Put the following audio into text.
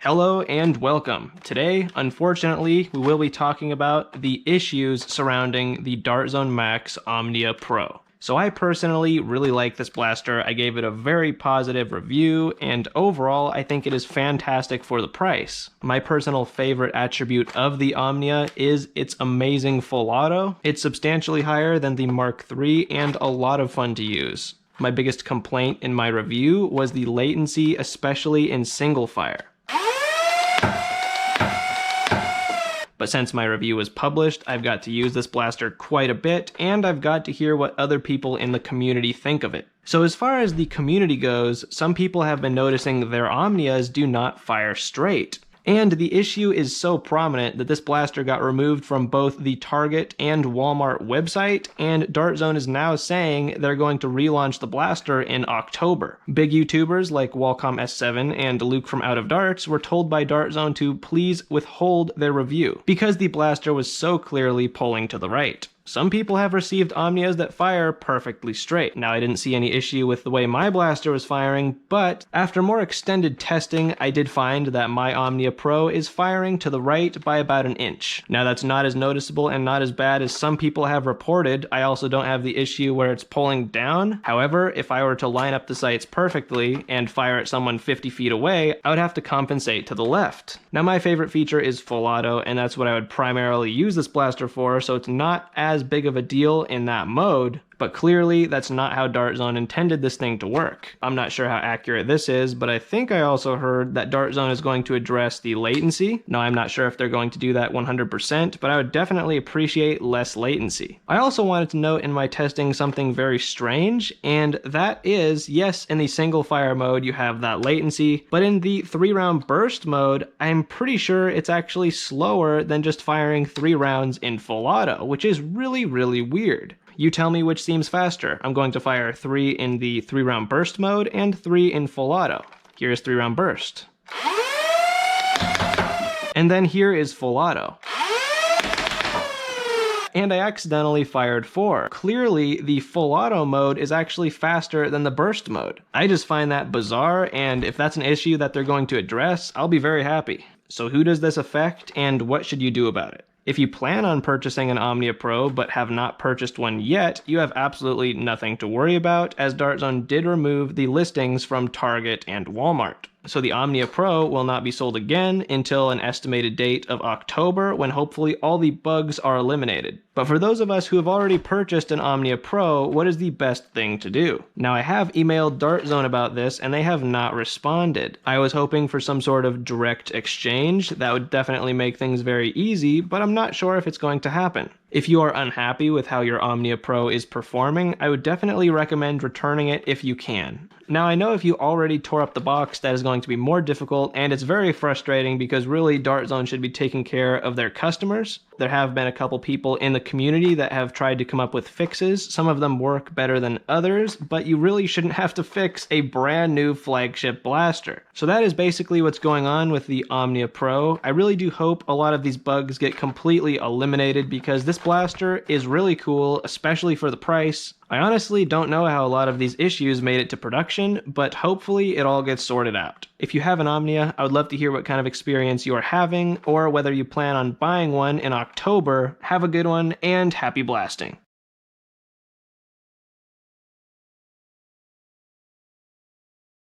Hello and welcome. Today, unfortunately, we will be talking about the issues surrounding the Dart Zone Max Omnia Pro. So I personally really like this blaster. I gave it a very positive review, and overall, I think it is fantastic for the price. My personal favorite attribute of the Omnia is its amazing full auto. It's substantially higher than the Mark III and a lot of fun to use. My biggest complaint in my review was the latency, especially in single fire. But since my review was published, I've got to use this blaster quite a bit, and I've got to hear what other people in the community think of it. So as far as the community goes, some people have been noticing their Omnias do not fire straight. And the issue is so prominent that this blaster got removed from both the Target and Walmart website, and Dart Zone is now saying they're going to relaunch the blaster in October. Big YouTubers like Walcom S7 and Luke from Out of Darts were told by Dart Zone to please withhold their review, because the blaster was so clearly pulling to the right. Some people have received Omnias that fire perfectly straight. Now, I didn't see any issue with the way my blaster was firing, but after more extended testing, I did find that my Omnia Pro is firing to the right by about an inch. Now, that's not as noticeable and not as bad as some people have reported. I also don't have the issue where it's pulling down. However, if I were to line up the sights perfectly and fire at someone 50 feet away, I would have to compensate to the left. Now, my favorite feature is full auto, and that's what I would primarily use this blaster for, so it's not as big of a deal in that mode, but clearly that's not how Dart Zone intended this thing to work. I'm not sure how accurate this is, but I think I also heard that Dart Zone is going to address the latency. Now, I'm not sure if they're going to do that 100%, but I would definitely appreciate less latency. I also wanted to note in my testing something very strange, and that is, yes, in the single fire mode you have that latency, but in the 3-round burst mode, I'm pretty sure it's actually slower than just firing 3 rounds in full auto, which is really weird. You tell me which seems faster. I'm going to fire 3 in the 3-round burst mode and 3 in full auto. Here's 3-round burst. And then here is full auto. And I accidentally fired 4. Clearly, the full auto mode is actually faster than the burst mode. I just find that bizarre, and if that's an issue that they're going to address, I'll be very happy. So who does this affect, and what should you do about it? If you plan on purchasing an Omnia Pro but have not purchased one yet, you have absolutely nothing to worry about, as Dart Zone did remove the listings from Target and Walmart. So the Omnia Pro will not be sold again until an estimated date of October, when hopefully all the bugs are eliminated. But for those of us who have already purchased an Omnia Pro, what is the best thing to do? Now, I have emailed Dart Zone about this, and they have not responded. I was hoping for some sort of direct exchange. That would definitely make things very easy, but I'm not sure if it's going to happen. If you are unhappy with how your Omnia Pro is performing, I would definitely recommend returning it if you can. Now, I know if you already tore up the box, that is going to be more difficult, and it's very frustrating because really Dart Zone should be taking care of their customers. There have been a couple people in the community that have tried to come up with fixes. Some of them work better than others, but you really shouldn't have to fix a brand new flagship blaster. So that is basically what's going on with the Omnia Pro. I really do hope a lot of these bugs get completely eliminated because this blaster is really cool, especially for the price. I honestly don't know how a lot of these issues made it to production, but hopefully it all gets sorted out. If you have an Omnia, I would love to hear what kind of experience you are having, or whether you plan on buying one in October. Have a good one, and happy blasting.